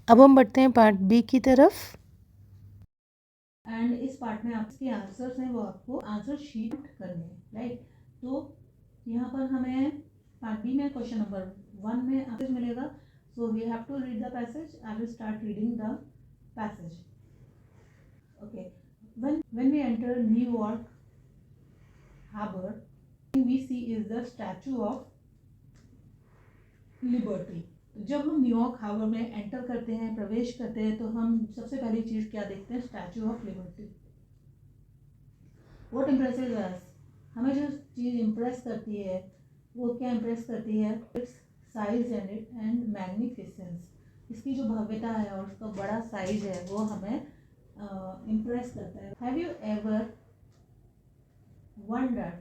अब हम बढ़ते हैं पार्ट बी की तरफ। एंड इस पार्ट में आपके आंसर्स हैं वो आपको आंसर शीट करने हैं, राइट। तो यहाँ पर हमें पार्ट बी में क्वेश्चन नंबर 1 में आंसर मिलेगा। So we have to read the passage. I will start reading the passage. Okay, when we enter New York harbor, we see is the Statue of Liberty. जब हम New York harbour में enter करते हैं, प्रवेश करते हैं, तो हम सबसे पहली चीज क्या देखते हैं? Statue of Liberty. What impresses us? हमें जो चीज़ इम्प्रेस करती है वो क्या इम्प्रेस करती है? It's size and magnificence. इसकी जो भव्यता है और उसका बड़ा साइज है वो हमें इम्प्रेस करता है। Have you ever wondered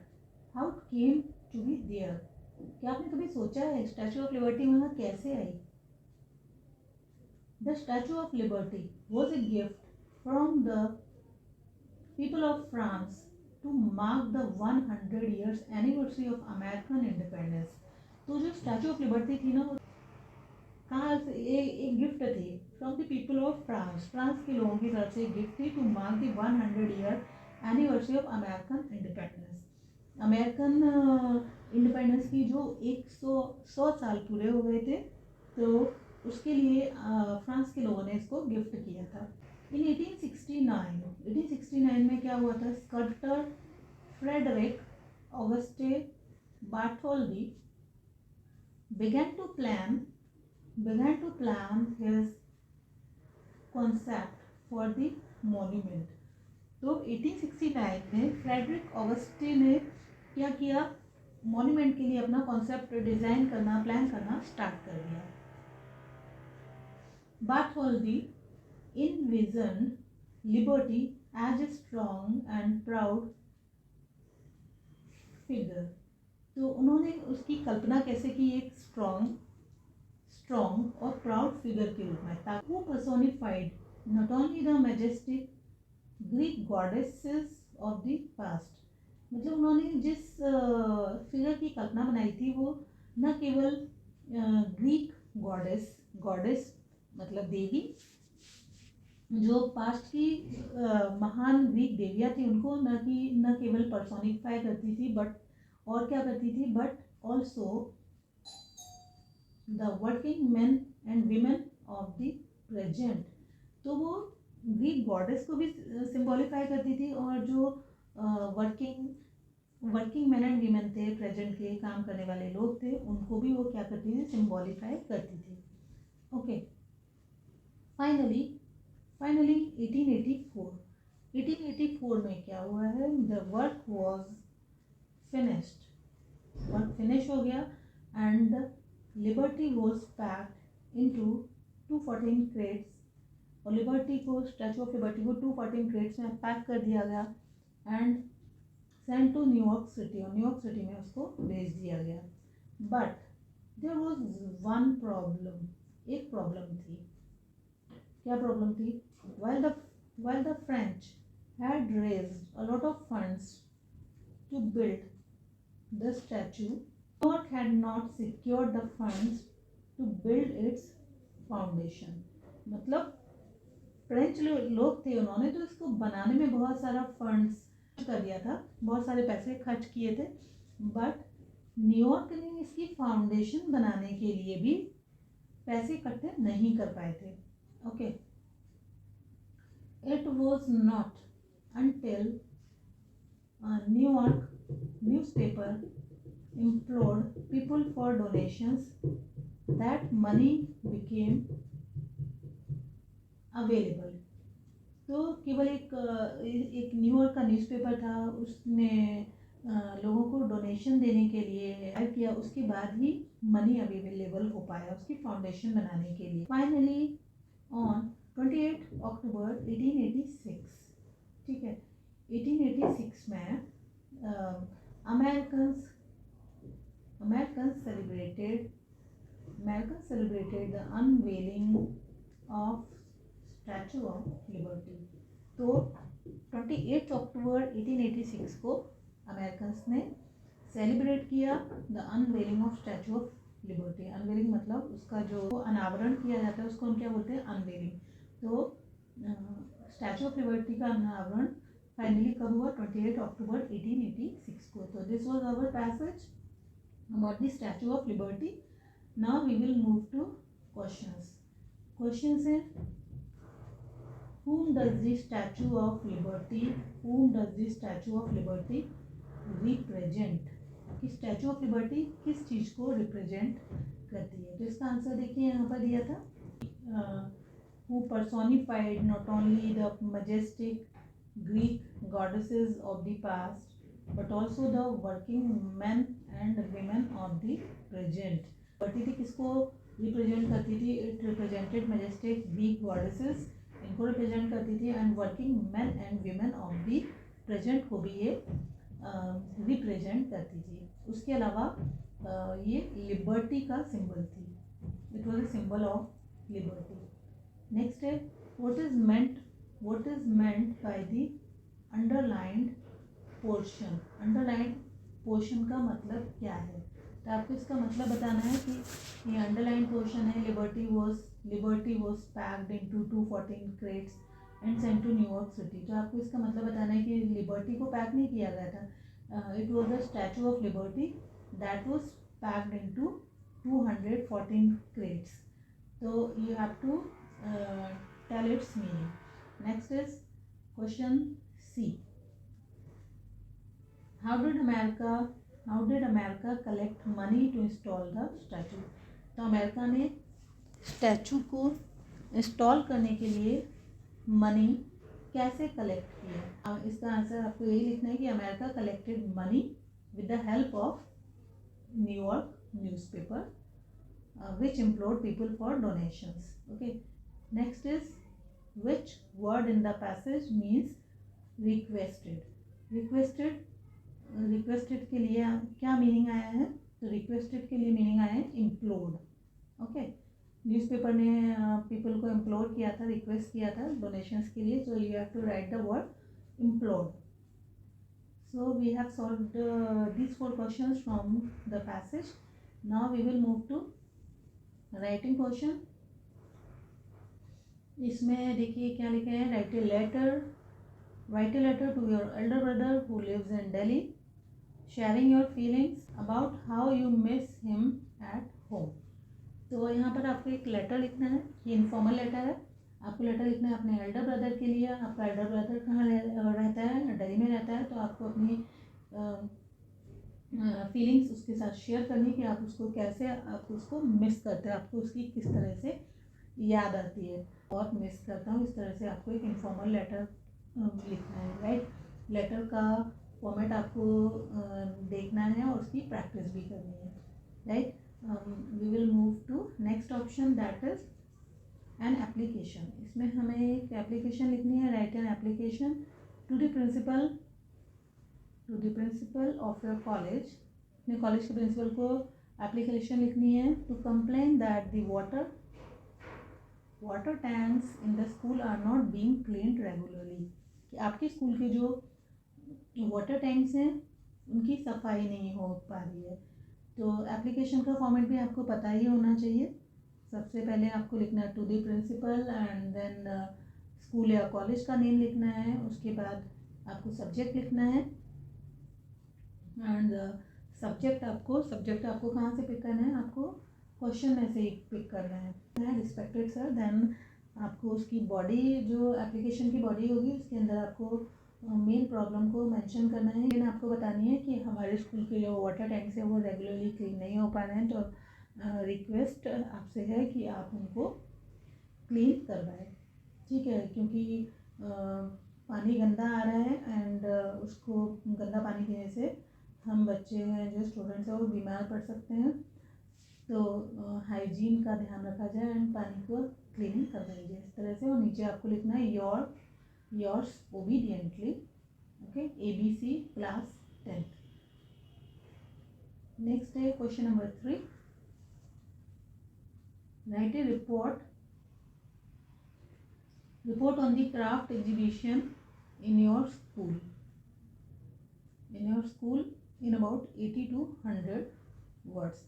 how it came to be there? क्या आपने कभी सोचा है स्टैचू ऑफ लिबर्टी वहाँ कैसे आई? The statue of Liberty was a gift from the people of France to mark the 100 years anniversary of American independence। तो जो स्टैचू ऑफ लिबर्टी थी ना, वो कहाँ से? एक गिफ्ट थी from the people of France. France के लोगों की तरफ से एक गिफ्ट थी to mark the 100 year anniversary of American independence. American independence की जो 100 साल पूरे हो गए थे, तो उसके लिए फ्रांस के लोगों ने इसको गिफ्ट किया था। इन 1869 में क्या हुआ था? Sculptor Frederic Auguste Bartholdi began to plan his concept for the monument। तो 1869 में फ्रेडरिक ऑगस्टे ने क्या किया? मॉन्यूमेंट के लिए अपना कॉन्सेप्ट डिजाइन करना, प्लान करना स्टार्ट कर दिया। बार्थोल्डी envisioned liberty as a strong and proud figure। तो उन्होंने उसकी कल्पना कैसे की? एक स्ट्रॉन्ग और प्राउड फिगर के रूप में, ताकि वो personified not only the majestic Greek goddesses of the past. मतलब उन्होंने जिस फिगर की कल्पना बनाई थी वो न केवल ग्रीक गॉडेस मतलब देवी, जो पास्ट की महान ग्रीक देवियाँ थी, उनको न केवल पर्सोनिफाई करती थी, बट और क्या करती थी? But also the working man and women of the present. तो वो ग्रीक गॉडेस को भी सिंबॉलिफाई करती थी, और जो वर्किंग मैन एंड वीमेन थे, प्रेजेंट के काम करने वाले लोग थे, उनको भी वो क्या करती थी? सिंबॉलिफाई करती थी। ओके, फाइनली 1884 में क्या हुआ है? The work was finished. Work finish हो गया and liberty was packed into 214 crates. और लिबर्टी को, स्टैचू ऑफ लिबर्टी को 214 क्रेट्स में पैक कर दिया गया and send to New York city. और न्यूयॉर्क सिटी में उसको भेज दिया गया। But there was one problem. एक प्रॉब्लम थी। क्या प्रॉब्लम थी? while the French had raised a lot of funds to build the statue, New York had not secured the funds to build its foundation। मतलब French लोग थे, उन्होंने तो इसको बनाने में बहुत सारा फंड्स कर दिया था, बहुत सारे पैसे खर्च किए थे, बट न्यूयॉर्क ने इसकी फाउंडेशन बनाने के लिए भी पैसे इकट्ठे नहीं कर पाए थे। Okay, It was not until a New York newspaper implored people for donations that money became available। तो केवल एक न्यूयॉर्क का न्यूज़पेपर था, उसने लोगों को डोनेशन देने के लिए किया, उसके बाद ही मनी अवेलेबल हो पाया उसकी फाउंडेशन बनाने के लिए। फाइनली ऑन 28 अक्टूबर 1886, ठीक है, 1886 में American celebrated the unveiling of statute of liberty. तो 28 अक्टूबर 1886 को अमेरिकन ने सेलिब्रेट किया the unveiling of statute of liberty. Unveiling मतलब उसका जो अनावरण किया जाता है उसको हम क्या बोलते हैं, अनवेलिंग। तो स्टैचू ऑफ लिबर्टी का अनावरण फाइनली कब हुआ, 28 अक्टूबर 1886 को। तो this was our passage about the statue of liberty. Now we will move to questions. Questions है, whom does the statue of liberty represent? कि स्टैचू ऑफ लिबर्टी किस चीज को रिप्रेजेंट करती है? तो इसका आंसर देखिए यहाँ पर दिया था, who personified not only the majestic Greek goddesses of the past but also the working men and women of the present। Liberty किसको रिप्रेजेंट करती थी? It represented majestic Greek goddesses, इनको रिप्रेजेंट करती थी, and working man and women of the present को भी ये represent करती थी। उसके अलावा ये लिबर्टी का सिंबल थी, it was a symbol of liberty. Next है, what is meant by the underlined portion? Underlined portion का मतलब क्या है? तो आपको इसका मतलब बताना है कि ये अंडरलाइन पोर्शन है, liberty was packed into 214 crates and Saint to New York city. तो आपको इसका मतलब बताना है कि लिबर्टी को पैक नहीं किया गया था, it was the statue of Liberty that was packed into 214 crates. तो you have to tell its meaning. Next is question C, how did America collect money to install the statue? तो America ने statue को install करने के लिए money कैसे collect किया? इसका आंसर आपको यही लिखना है कि America collected money with the help of New York newspaper which implored people for donations. Okay, next is, which word in the passage means requested के लिए क्या मीनिंग आया है? तो रिक्वेस्टेड के लिए मीनिंग आया है इम्प्लोर्ड। ओके, न्यूज़पेपर ने पीपल को इम्प्लोर किया था, रिक्वेस्ट किया था डोनेशंस के लिए, so you have to write the word implored. So we have solved these 4 questions from the passage. Now we will move to writing question. इसमें देखिए क्या लिखा है, write a letter to your elder brother who lives in Delhi, sharing your feelings about how you miss him at home. तो यहाँ पर आपको एक लेटर लिखना है, ये इनफॉर्मल लेटर है, आपको लेटर लिखना है अपने एल्डर ब्रदर के लिए। आपका एल्डर ब्रदर कहाँ रहता है? दिल्ली में रहता है। तो आपको अपनी फीलिंग्स उसके साथ शेयर करनी कि आप उसको कैसे, आप उसको मिस करते हैं, आपको उसकी किस तरह से याद आती है। और मिस करता हूँ, इस तरह से आपको एक इनफॉर्मल लेटर लिखना है। राइट, लेटर का फॉर्मेट आपको देखना है और उसकी प्रैक्टिस भी करनी है। Right, we will move to next option, that is an application. इसमें हमें एक एप्लीकेशन लिखनी है। Right an application to the principal of your college. अपने कॉलेज के प्रिंसिपल को एप्लीकेशन लिखनी है to complain that the water tanks in the school are not being cleaned regularly. कि आपके स्कूल के जो वाटर टैंक्स हैं उनकी सफाई नहीं हो पा रही है। तो एप्लीकेशन का फॉर्मेट भी आपको पता ही होना चाहिए। सबसे पहले आपको लिखना है to the principal and then school या कॉलेज का नेम लिखना है। उसके बाद आपको सब्जेक्ट लिखना है एंड सब्जेक्ट आपको कहाँ से पिक करना है? आपको क्वेश्चन में से ही पिक करना है। रिस्पेक्टेड सर, देन आपको उसकी बॉडी, जो एप्लीकेशन की बॉडी होगी उसके अंदर आपको मेन प्रॉब्लम को मेंशन करना है। लेकिन आपको बतानी है कि हमारे स्कूल के जो वाटर टैंक्स है वो रेगुलरली क्लीन नहीं हो पा रहे हैं, तो रिक्वेस्ट आपसे है कि आप उनको क्लीन करवाएं। ठीक है, क्योंकि पानी गंदा आ रहा है एंड उसको गंदा पानी पीने से हम बच्चे हैं, जो स्टूडेंट्स हैं, वो बीमार पड़ सकते हैं। तो हाइजीन का ध्यान रखा जाए एंड पानी को क्लीनिंग करवाई जाए, इस तरह से। और नीचे आपको लिखना है yours obediently. Okay, ABC class 10th। Next है question number 3, write a report on the craft exhibition in your school in about 80 to 100 words।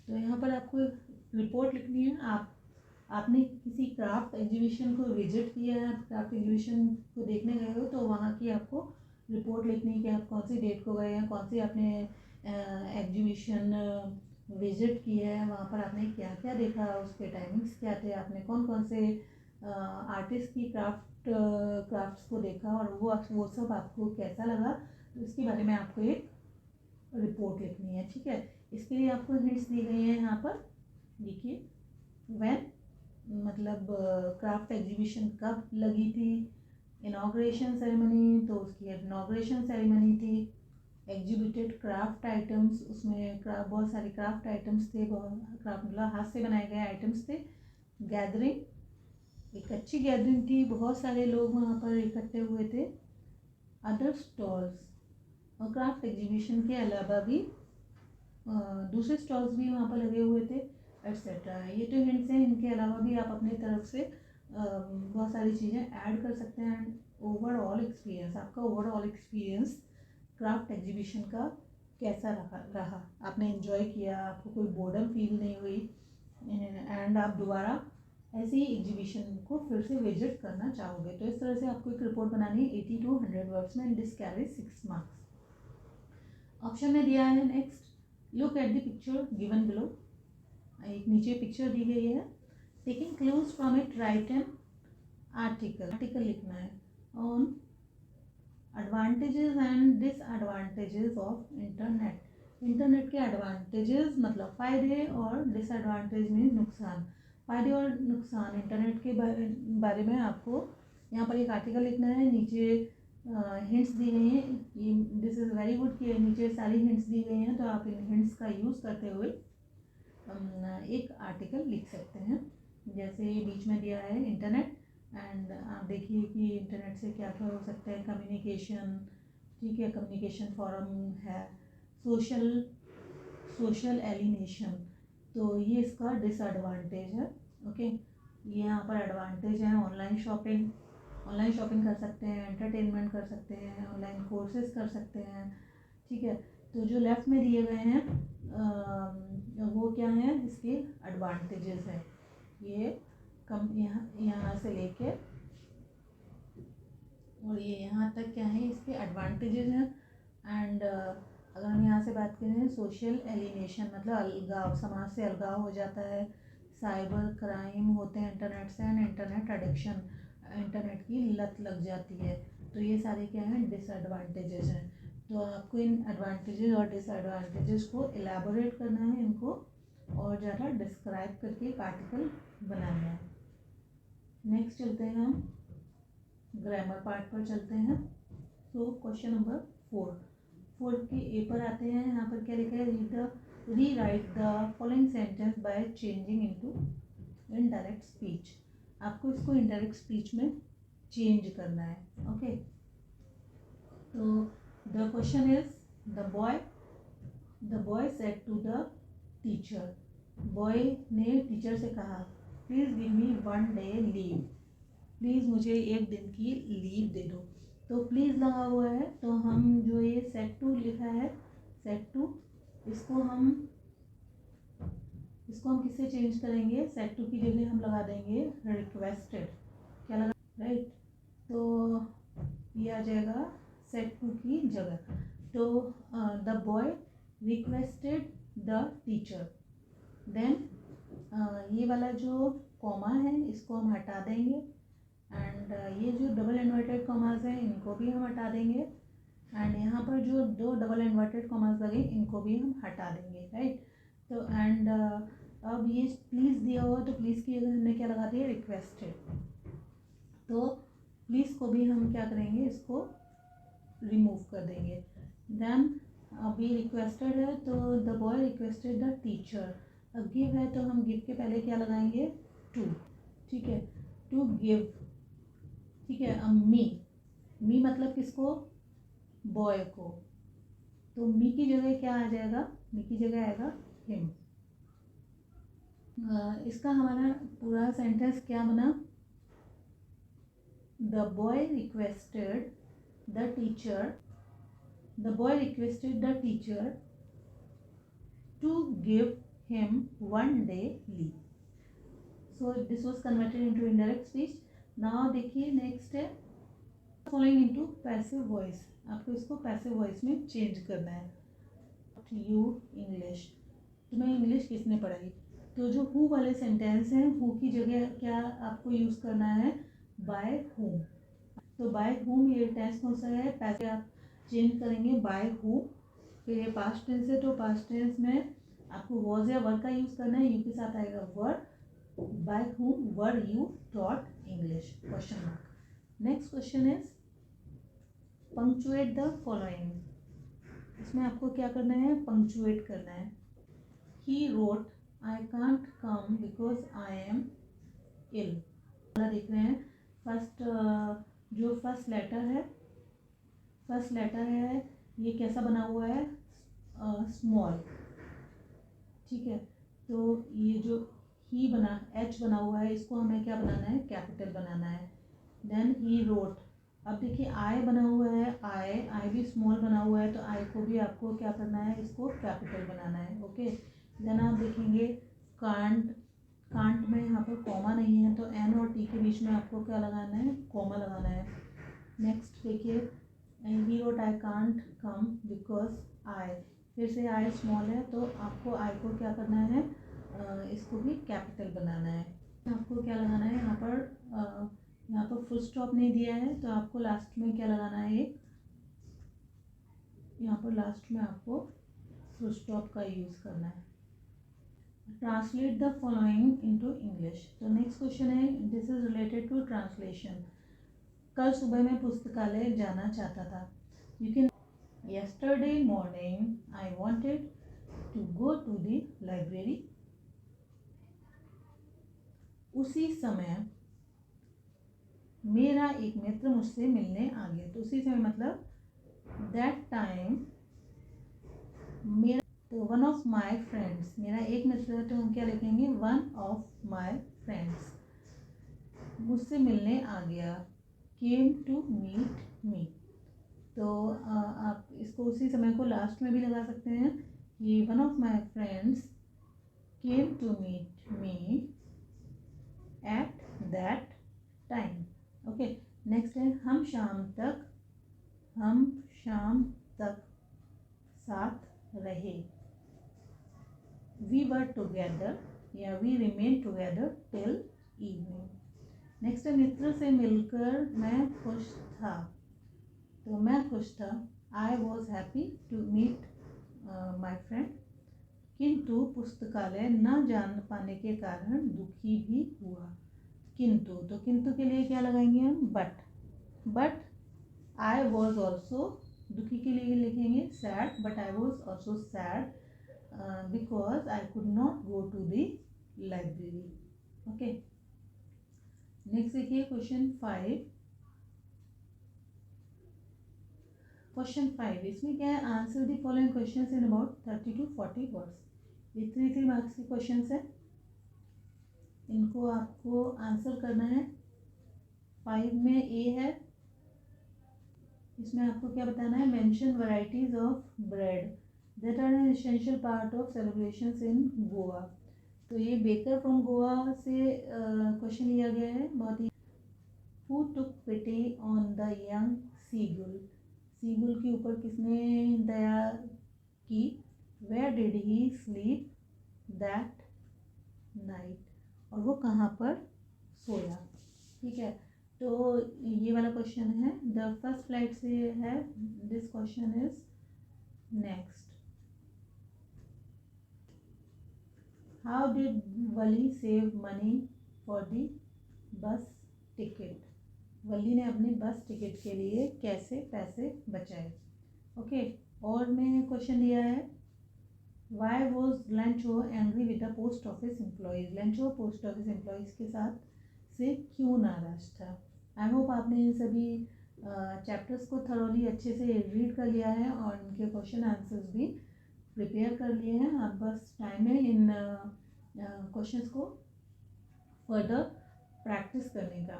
तो यहाँ पर आपको एक रिपोर्ट लिखनी है। आपने किसी क्राफ्ट एग्जीबिशन को विजिट किया है, आप क्राफ्ट एग्जीबिशन को देखने गए हो, तो वहाँ की आपको रिपोर्ट लिखनी है कि आप कौन सी डेट को गए हैं, कौन सी आपने एग्जीबिशन विजिट की है, वहाँ पर आपने क्या क्या देखा, उसके टाइमिंग्स क्या थे, आपने कौन कौन से आर्टिस्ट की क्राफ्ट्स को देखा और वो सब आपको कैसा लगा, तो इसके बारे में आपको एक रिपोर्ट लिखनी है। ठीक है, इसके लिए आपको हिंट्स दी गई हैं यहाँ पर। देखिए, व्हेन मतलब क्राफ्ट एग्जीबिशन कब लगी थी, इनॉग्रेशन सेरेमनी, तो उसकी इनॉग्रेशन सेरेमनी थी। एग्जीबिटेड क्राफ्ट आइटम्स, उसमें बहुत सारे क्राफ्ट आइटम्स थे, बहुत क्राफ्ट मतलब हाथ से बनाए गए आइटम्स थे। गैदरिंग, एक अच्छी गैदरिंग थी, बहुत सारे लोग वहाँ पर इकट्ठे हुए थे। अदर स्टॉल्स, और क्राफ्ट एग्जीबिशन के अलावा भी दूसरे स्टॉल्स भी वहाँ पर लगे हुए थे, एट्सेट्रा। ये तो हिंट्स हैं, इनके अलावा भी आप अपने तरफ से बहुत सारी चीज़ें ऐड कर सकते हैं। ओवरऑल एक्सपीरियंस, आपका ओवरऑल एक्सपीरियंस क्राफ्ट एग्जीबिशन का कैसा रहा, आपने एंजॉय किया, आपको कोई बोर्डम फील नहीं हुई, एंड आप दोबारा ऐसे ही एग्जीबिशन को फिर से विजिट करना चाहोगे। तो इस तरह से आपको एक रिपोर्ट बनानी है 80 to 100 वर्ड्स में, and this carry 6 marks. Option में दिया है next, look at the picture given below. एक नीचे पिक्चर दी गई है। Taking clues from it, right an article लिखना है on advantages and disadvantages of internet. Internet के एडवांटेजेस मतलब फ़ायदे और डिसएडवांटेज में नुकसान। फ़ायदे और नुकसान इंटरनेट के बारे में आपको यहाँ पर एक आर्टिकल लिखना है। नीचे हिंट्स दी गई हैं, ये दिस इज़ वेरी गुड कि नीचे सारी हिंट्स दी गई हैं, तो आप इन हिंट्स का यूज़ करते हुए एक आर्टिकल लिख सकते हैं। जैसे बीच में दिया है इंटरनेट, एंड आप देखिए कि इंटरनेट से क्या क्या हो सकता है। कम्युनिकेशन, ठीक है, कम्युनिकेशन फॉरम है। सोशल एलिनेशन, तो ये इसका डिसएडवांटेज है। ओके, ये यहाँ पर एडवांटेज है। ऑनलाइन शॉपिंग कर सकते हैं, एंटरटेनमेंट कर सकते हैं, ऑनलाइन कोर्सेज कर सकते हैं। ठीक है, तो जो लेफ्ट में दिए गए हैं वो क्या है, इसके एडवांटेजेस है। ये कम यहाँ से लेके और ये यहाँ तक क्या है, इसके एडवांटेजेस हैं। एंड अगर हम यहाँ से बात करें, सोशल एलिनेशन मतलब अलगाव, समाज से अलगाव हो जाता है। साइबर क्राइम होते हैं इंटरनेट से, एंड इंटरनेट एडिक्शन, इंटरनेट की लत लग जाती है। तो ये सारे क्या हैं, डिसएडवांटेजेस हैं। तो आपको इन एडवांटेजेस और डिसएडवांटेजेस को एलैबोरेट करना है, इनको और ज़्यादा डिस्क्राइब करके एक आर्टिकल बनाना है। नेक्स्ट चलते हैं हम ग्रामर पार्ट पर चलते हैं। तो क्वेश्चन नंबर 4 के ए पर आते हैं। यहाँ पर क्या लिखा है, rewrite the following sentence by changing into indirect speech. आपको इसको इनडायरेक्ट स्पीच में चेंज करना है। ओके, तो the question is, the boy said to the teacher. Boy ने टीचर से कहा, please give me 1 day leave. Please मुझे 1 दिन की लीव दे दो। तो प्लीज़ लगा हुआ है, तो हम जो ये सेट टू लिखा है, सेट टू, इसको हम किससे चेंज करेंगे, सेट टू की जगह हम लगा देंगे रिक्वेस्टेड। क्या लगा, राइट, तो ये आ जाएगा सेट टू की जगह। तो the boy requested the teacher, then ये वाला जो कॉमा है इसको हम हटा देंगे, एंड ये जो डबल इन्वर्टेड कॉमास हैं इनको भी हम हटा देंगे, एंड यहाँ पर जो 2 डबल इन्वर्टेड कॉमास लगे इनको भी हम हटा देंगे, राइट। तो एंड अब ये प्लीज़ दिया हुआ, तो प्लीज़ की जगह हमने क्या लगा दिया, रिक्वेस्टेड। तो प्लीज़ को भी हम क्या करेंगे, इसको रिमूव कर देंगे। देन अभी रिक्वेस्टेड है, तो the boy requested the teacher. अब गिव है, तो हम गिव के पहले क्या लगाएंगे, टू। ठीक है, टू गिव। ठीक है, अब मी मतलब किसको, बॉय को। तो मी की जगह क्या आ जाएगा, मी की जगह आएगा हिम। इसका हमारा पूरा सेंटेंस क्या बना, the boy requested the teacher to give him 1 day leave. So this was converted into indirect speech. Now देखिए नेक्स्ट है फॉलोइंग इनटू पैसिव वॉइस. आपको इसको पैसिव वॉइस में चेंज करना है. यू इंग्लिश, तुम्हें इंग्लिश किसने पढ़ाई. तो जो हु वाले सेंटेंस हैं, हु की जगह क्या आपको यूज़ करना है, बाय हुम. तो बाय हुम ये टेंस कौन सा है, पैसे आप चेंज करेंगे बाय हु. फिर ये पास्ट टेंस है, तो पास्ट टेंस में आपको वॉज या वर का यूज़ करना है. यू के साथ आएगा were. By whom were you taught English, question mark. Next question is punctuate the following. इसमें आपको क्या करना है, पंक्चुएट करना है. He wrote I can't come because I am ill. देख रहे हैं फर्स्ट जो फर्स्ट लेटर है ये कैसा बना हुआ है, स्मॉल. ठीक है, तो ये जो ही बना एच बना हुआ है, इसको हमें क्या बनाना है, कैपिटल बनाना है. Then he wrote. अब देखिए आई बना हुआ है, आई भी स्मॉल बना हुआ है, तो आई को भी आपको क्या करना है, इसको कैपिटल बनाना है. ओके. देन आप देखेंगे कांट में यहाँ पर कॉमा नहीं है, तो एन और टी के बीच में आपको क्या लगाना है, कॉमा लगाना है. नेक्स्ट देखिए ही wrote I can't come because आई. फिर से आई स्मॉल है, तो आपको आई को क्या करना है, इसको भी कैपिटल बनाना है. आपको क्या लगाना है यहाँ पर फुल स्टॉप नहीं दिया है, तो आपको लास्ट में क्या लगाना है, एक यहाँ पर लास्ट में आपको फुल स्टॉप का यूज़ करना है. Translate the following into English. तो नेक्स्ट क्वेश्चन है, this is related to translation. कल सुबह मैं पुस्तकालय जाना चाहता था. You can yesterday morning I wanted to go to the library. उसी समय मेरा एक मित्र मुझसे मिलने आ गया. तो उसी समय मतलब दैट टाइम मेरा, तो वन ऑफ माई फ्रेंड्स, मेरा एक मित्र है, तो हम क्या लिखेंगे, वन ऑफ माई फ्रेंड्स मुझसे मिलने आ गया. Came to meet me. तो आप इसको उसी समय को लास्ट में भी लगा सकते हैं कि one of my friends came to meet me at that time. Okay. Next है हम शाम तक साथ रहे. वी वर टुगेदर या we remain together till evening. Next है मित्र से मिलकर मैं खुश था. तो मैं खुश था. I was happy to meet my friend. किंतु पुस्तकालय न जान पाने के कारण दुखी भी हुआ. किंतु, तो किंतु के लिए क्या लगाएंगे हम, बट आई वॉज ऑल्सो, दुखी के लिए लिखेंगे sad. But I was also sad because I could not go to the library. Okay. Next देखिए क्वेश्चन 5. क्वेश्चन 5 इसमें क्या है, answer the following questions in about 30 to 40 words. ये 3 मार्क्स के क्वेश्चंस है, इनको आपको आंसर करना है. 5 में ए है, इसमें आपको क्या बताना है, mention varieties of bread that are an essential part of celebrations in Goa. तो ये बेकर फ्रॉम गोवा से क्वेश्चन लिया गया है. बहुत ही. Who took pity on the young seagull. Seagull के ऊपर किसने दया की. Where did he sleep that night. और वो कहाँ पर सोया. ठीक है, तो ये वाला क्वेश्चन है. द फर्स्ट स्लाइड से है. This question is next. How did Valli save money for the bus ticket. Valli ने अपने बस टिकट के लिए कैसे पैसे बचाए. ओके. और में क्वेश्चन दिया है, why was Lencho angry with the post office employees. Lencho post office employees के साथ से क्यों नाराज था. आई होप आपने इन सभी चैप्टर्स को थरोली अच्छे से रीड कर लिया है और इनके क्वेश्चन आंसर्स भी प्रिपेयर कर लिए हैं. अब बस टाइम है इन क्वेश्चंस को फर्दर प्रैक्टिस करने का.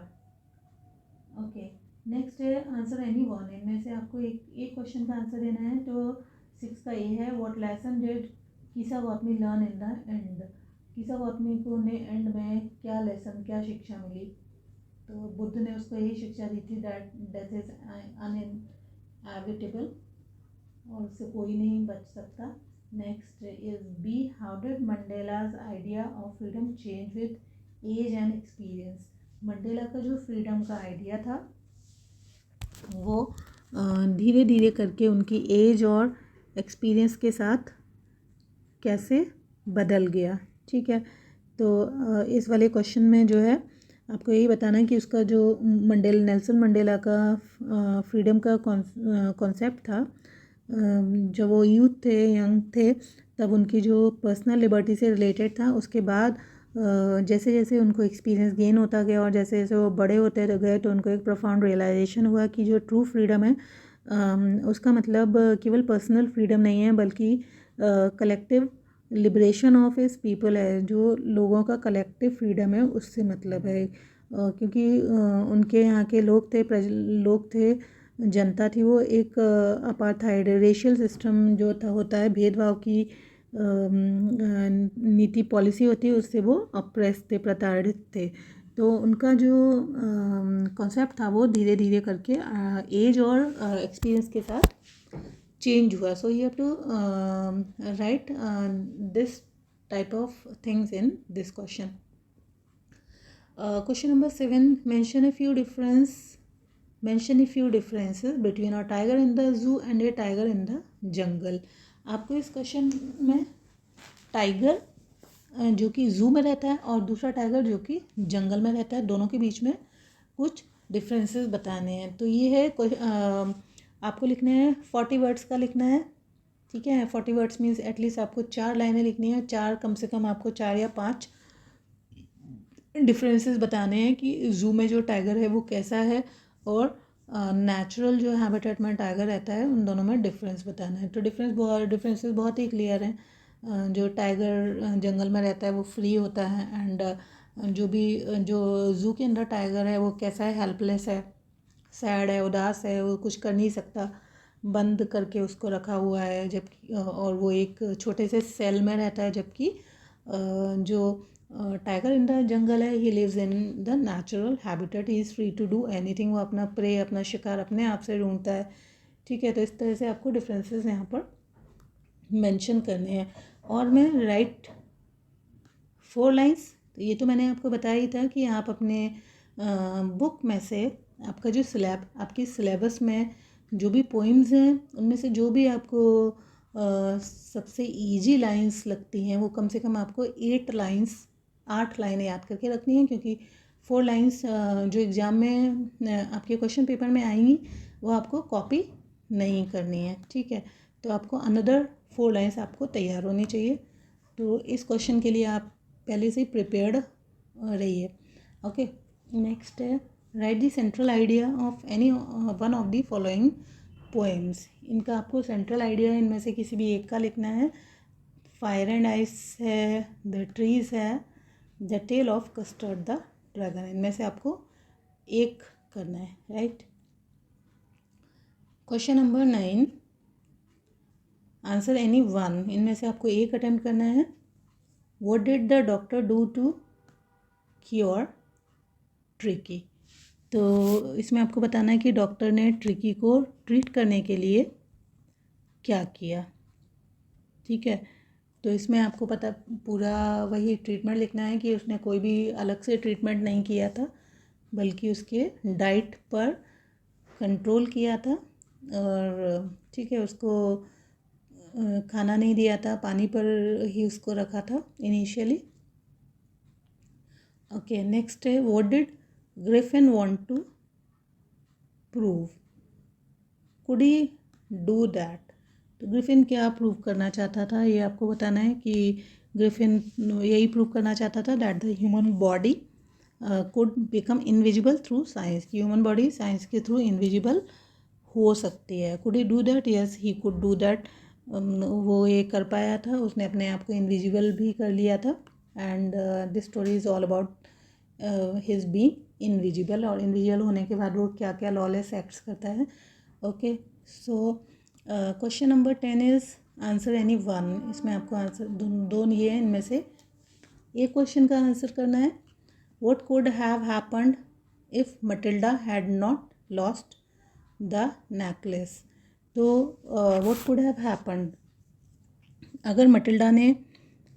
ओके. नेक्स्ट है आंसर एनी वन. इनमें से आपको एक क्वेश्चन का आंसर देना है. तो 6 का ए है, व्हाट लेसन डिड किसा Gautami learn in the end, किसा गौतमी को ने एंड में क्या लेसन, क्या शिक्षा मिली? तो बुद्ध ने उसको यही शिक्षा दी थी दैट डेथ इज अनएविटेबल, और उससे कोई नहीं बच सकता। Next is B, how did Mandela's idea of freedom change with age and experience? Mandela का जो फ्रीडम का आइडिया था वो धीरे धीरे करके उनकी एज और एक्सपीरियंस के साथ कैसे बदल गया। ठीक है, तो इस वाले क्वेश्चन में जो है आपको यही बताना है कि उसका जो नेल्सन मंडेला का फ्रीडम का कॉन्सेप्ट था, जब वो यूथ थे, यंग थे, तब उनकी जो पर्सनल लिबर्टी से रिलेटेड था। उसके बाद जैसे जैसे उनको एक्सपीरियंस गेन होता गया और जैसे जैसे वो बड़े होते गए तो उनको एक प्रोफाउंड रियलाइजेशन हुआ कि जो ट्रू फ्रीडम है उसका मतलब केवल पर्सनल फ्रीडम नहीं है, बल्कि कलेक्टिव लिबरेशन ऑफ इस पीपल है। जो लोगों का कलेक्टिव फ्रीडम है उससे मतलब है, क्योंकि उनके यहाँ के लोग थे, जनता थी, वो एक अपार्थाइड रेशियल सिस्टम जो था होता है, भेदभाव की नीति पॉलिसी होती है, उससे वो अप्रेस थे, प्रताड़ित थे। तो उनका जो कॉन्सेप्ट था वो धीरे धीरे करके एज और एक्सपीरियंस के साथ चेंज हुआ। So you have to write this type of things in this question. Question number 7, mention a few differences between a tiger in the zoo and a tiger in the jungle। आपको इस question में tiger जो कि जू में रहता है और दूसरा टाइगर जो कि जंगल में रहता है, दोनों के बीच में कुछ डिफरेंसेस बताने हैं। तो ये है आपको लिखने हैं 40 वर्ड्स का लिखना है। ठीक है, 40 वर्ड्स मीन्स एटलीस्ट आपको 4 लाइनें लिखनी है, 4 कम से कम आपको 4 या 5 डिफरेंसेस बताने हैं कि जू में जो टाइगर है वो कैसा है और नेचुरल जो हैबिटेट में टाइगर रहता है उन दोनों में डिफरेंस बताना है। तो डिफरेंसेस बहुत ही क्लियर हैं। जो टाइगर जंगल में रहता है वो फ्री होता है, एंड जो जू के अंदर टाइगर है वो कैसा है, हेल्पलेस है, सैड है, उदास है, वो कुछ कर नहीं सकता, बंद करके उसको रखा हुआ है, जबकि और वो एक छोटे से सेल में रहता है। जबकि जो टाइगर इन द जंगल है, he lives in the natural habitat, he is free to do anything, वो अपना प्रे, अपना शिकार अपने आप से ढूंढता है। ठीक है, तो इस तरह से आपको डिफरेंसेस यहाँ पर मेंशन करने हैं। और मैं राइट 4 लाइन्स, तो ये तो मैंने आपको बताया ही था कि आप अपने बुक में से आपका जो आपकी सिलेबस में जो भी पोइम्स हैं उनमें से जो भी आपको सबसे इजी लाइंस लगती हैं वो कम से कम आपको 8 लाइनें याद करके रखनी है, क्योंकि 4 लाइंस जो एग्ज़ाम में आपके क्वेश्चन पेपर में आएंगी वो आपको कॉपी नहीं करनी है। ठीक है, तो आपको अनदर 4 लाइंस आपको तैयार होनी चाहिए। तो इस क्वेश्चन के लिए आप पहले से ही प्रिपेयर्ड रहिए। ओके, नेक्स्ट है right the central idea of any one of the following poems. इनका आपको सेंट्रल आइडिया इनमें से किसी भी एक का लिखना है। फायर एंड आइस है, द ट्रीज है, the tale of custard the dragon, इनमें से आपको एक करना है। Right, question number 9, answer any one, इनमें से आपको एक अटेम्प्ट करना है। What did the doctor do to cure Tricki? तो इसमें आपको बताना है कि डॉक्टर ने ट्रिकी को ट्रीट करने के लिए क्या किया। ठीक है, तो इसमें आपको पूरा वही ट्रीटमेंट लिखना है कि उसने कोई भी अलग से ट्रीटमेंट नहीं किया था, बल्कि उसके डाइट पर कंट्रोल किया था। और ठीक है, उसको खाना नहीं दिया था, पानी पर ही उसको रखा था इनिशियली। ओके, नेक्स्ट है what did Griffin want to prove? Could he do that? तो ग्रिफिन क्या प्रूव करना चाहता था, ये आपको बताना है कि ग्रिफिन यही प्रूव करना चाहता था that the human body could become invisible through science, कि ह्यूमन बॉडी साइंस के थ्रू इनविजिबल हो सकती है। Could he do that? Yes, he could do that. वो ये कर पाया था, उसने अपने आप को इनविजिबल भी कर लिया था। And this story is all about his being invisible, और इनविजिबल होने के बाद वो क्या क्या लॉलेस एक्ट्स करता है। Okay, so question number 10 is answer any one, इसमें आपको आंसर दो ये है, इनमें से एक क्वेश्चन का आंसर करना है. What could have happened if Matilda had not lost the necklace. तो व्हाट कुड हैव हैपन्ड, अगर मटिल्डा ने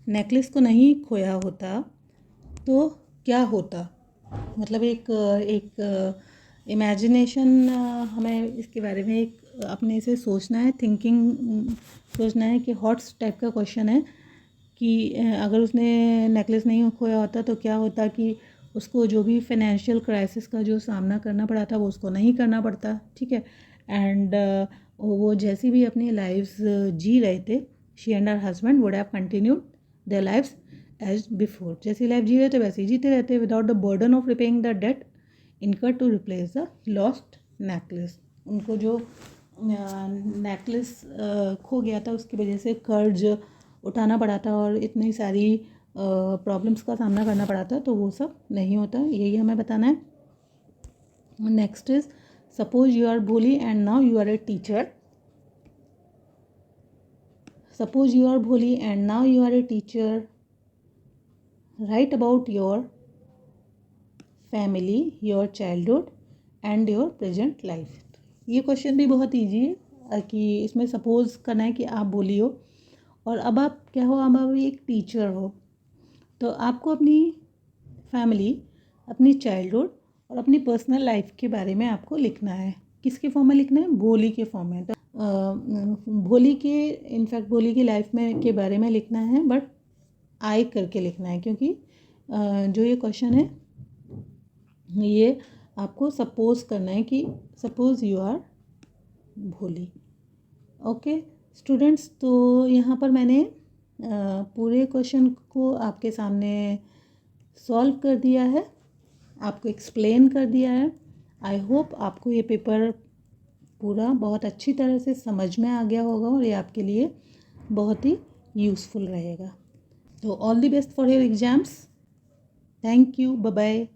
नेकलेस को नहीं खोया होता तो क्या होता. मतलब एक इमेजिनेशन हमें इसके बारे में एक अपने से सोचना है, थिंकिंग सोचना है कि हॉट्स टाइप का क्वेश्चन है कि अगर उसने नेकलेस नहीं खोया होता तो क्या होता कि उसको जो भी फाइनेंशियल क्राइसिस का जो सामना करना पड़ा था वो उसको नहीं करना पड़ता. ठीक है. एंड वो जैसी भी अपनी लाइफ्स जी रहे थे, she and her husband would have continued their lifes as before. जैसी लाइफ जी रहे थे वैसे ही जीते रहते without the burden of repaying the debt incurred to replace the lost necklace. उनको जो नेकलेस खो गया था उसकी वजह से कर्ज उठाना पड़ा था और इतनी सारी प्रॉब्लम्स का सामना करना पड़ा था, तो वो सब नहीं होता. यही हमें बताना है. Next is suppose you are Bholi and now you are a teacher. Suppose you are Bholi and now you are a teacher. Write about your family, your childhood and your present life. ये क्वेश्चन भी बहुत easy है कि इसमें suppose करना है कि आप बोली हो और अब आप क्या हो, अब आप एक टीचर हो, तो आपको अपनी फैमिली, अपनी चाइल्डहुड और अपनी पर्सनल लाइफ के बारे में आपको लिखना है. किसके फॉर्म में लिखना है? भोली के फॉर्म में. तो भोली के इनफैक्ट भोली की लाइफ में के बारे में लिखना है, बट आई करके लिखना है क्योंकि जो ये क्वेश्चन है ये आपको सपोज करना है कि सपोज यू आर भोली. ओके स्टूडेंट्स, तो यहाँ पर मैंने पूरे क्वेश्चन को आपके सामने सॉल्व कर दिया है, आपको एक्सप्लेन कर दिया है. आई होप आपको ये पेपर पूरा बहुत अच्छी तरह से समझ में आ गया होगा और ये आपके लिए बहुत ही यूज़फुल रहेगा. तो all the best for your exams. Thank you. Bye bye.